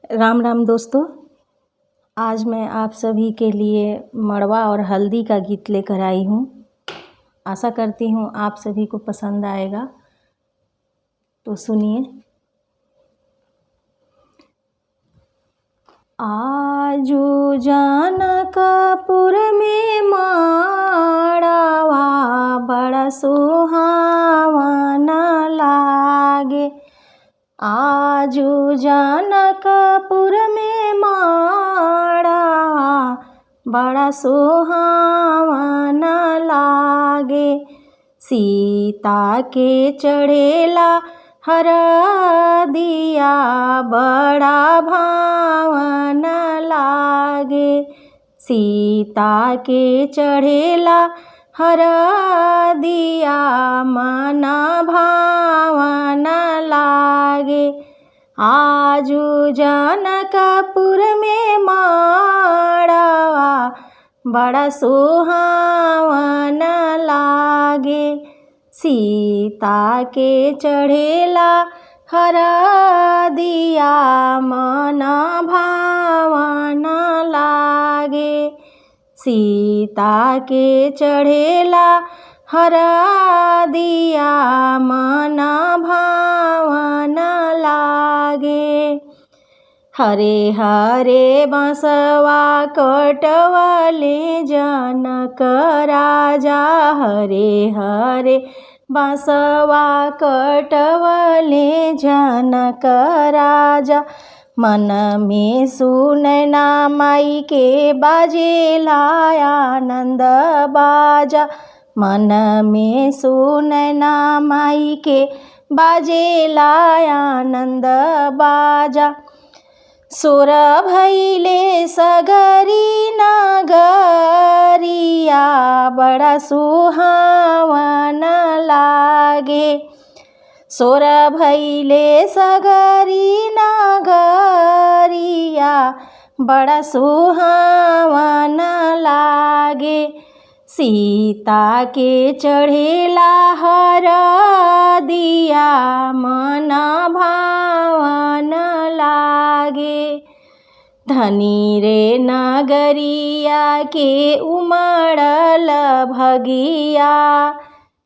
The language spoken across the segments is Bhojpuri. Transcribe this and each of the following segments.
राम राम दोस्तों, आज मैं आप सभी के लिए मड़वा और हल्दी का गीत लेकर आई हूँ। आशा करती हूँ आप सभी को पसंद आएगा, तो सुनिए। आजू जनकपुर में मड़वा बड़ा सुहावन लागे। आजू जनकपुर में मड़वा बड़ा सुहावन लागे। सीता के चढ़ेला हरदिया बड़ा भावन लागे। सीता के चढ़ेला हरदिया मन भावन लागे। आजू जनकपुर में मड़वा बड़ा सुहावन लागे। सीता के चढ़ेला हरदिया मन भावन लागे। सीता के चढ़ेला हरदिया मन भावन लागे। हरे हरे बसवा कटवले जनक राजा। हरे हरे बसवा कटवले जनक राजा। मन में सुनैना माई के बाजेला आनंद बाजा। मन में सुनैना माई के बाजेला आनंद बाजा। सोर भैले सगरी नगरिया बड़ा सुहावन लागे। सोर भैले सगरी नगरिया बड़ा सुहावन लागे। सीता के चढ़ेला हरदिया मन भावन लागे। धनी रे नगरिया के उमड़ल भगिया।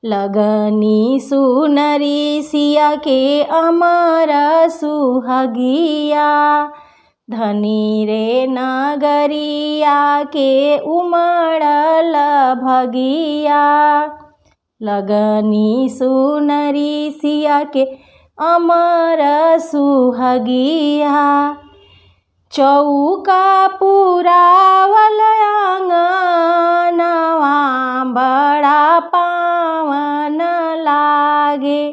लगनी सुनरी सिया के अमर सुहगिया। धनी रे नगरिया के उमड़ल भगिया। लगनी सुनरी सिया के अमर सुहगिया। चौका पुरावल आंगनवा बड़ा पावन लागे।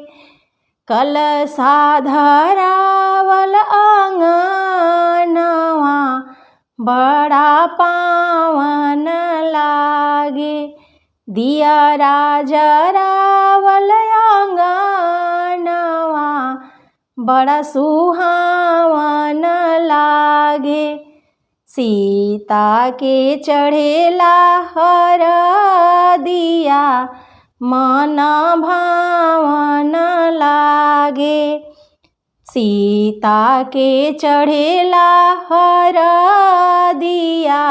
कलशा धरावल आंगनवा बड़ा पावन लागे। दिया जरावल आंगनवा बड़ा सुहावन लागे। सीता के चढ़ेला हरदिया मन भावन लागे। सीता के चढ़ेला हरदिया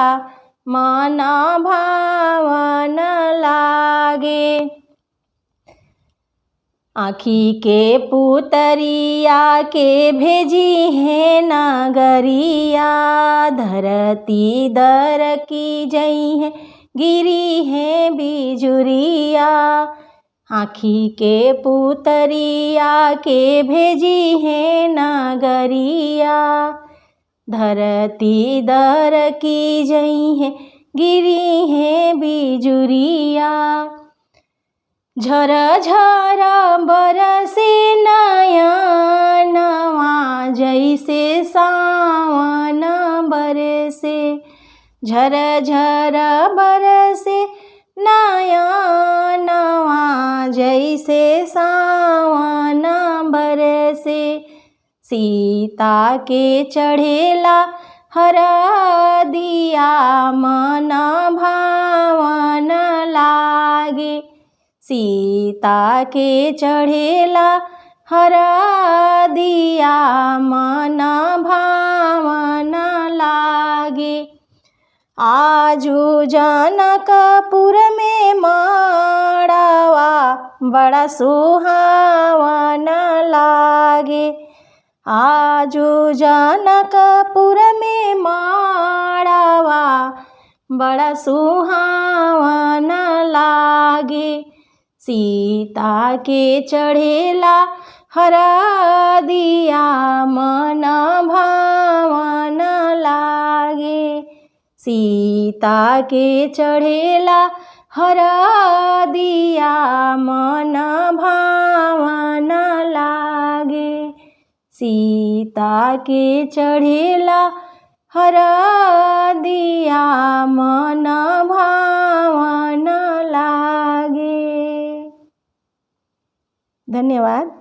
मन भावन लागे। आँखी के पुतरिया के भेजी है नगरिया। धरती दर की जई है गिरी है बिजुरिया। आँखी के पुतरिया के भेजी है नगरिया। धरती दर की जई है गिरी है बिजुरिया। झर झर बरसे नयनवा जैसे सावन बरसे। झर झर बरसे नयनवा जैसे सावन बरसे। सीता के चढ़ेला हरदिया मन भावन लागे। सीता के चढ़ेला हरदिया मन भावन आजू जनकपुर में मड़वा बड़ा सुहावन लागे। आजू जनकपुर में मड़वा बड़ा सुहावन लागे। सीता के चढ़ेला हरदिया मन भावन लागे। सीता के चढ़ेला हरदिया मन भावन लागे। सीता के चढ़ेला हरदिया मन भावन लागे। धन्यवाद।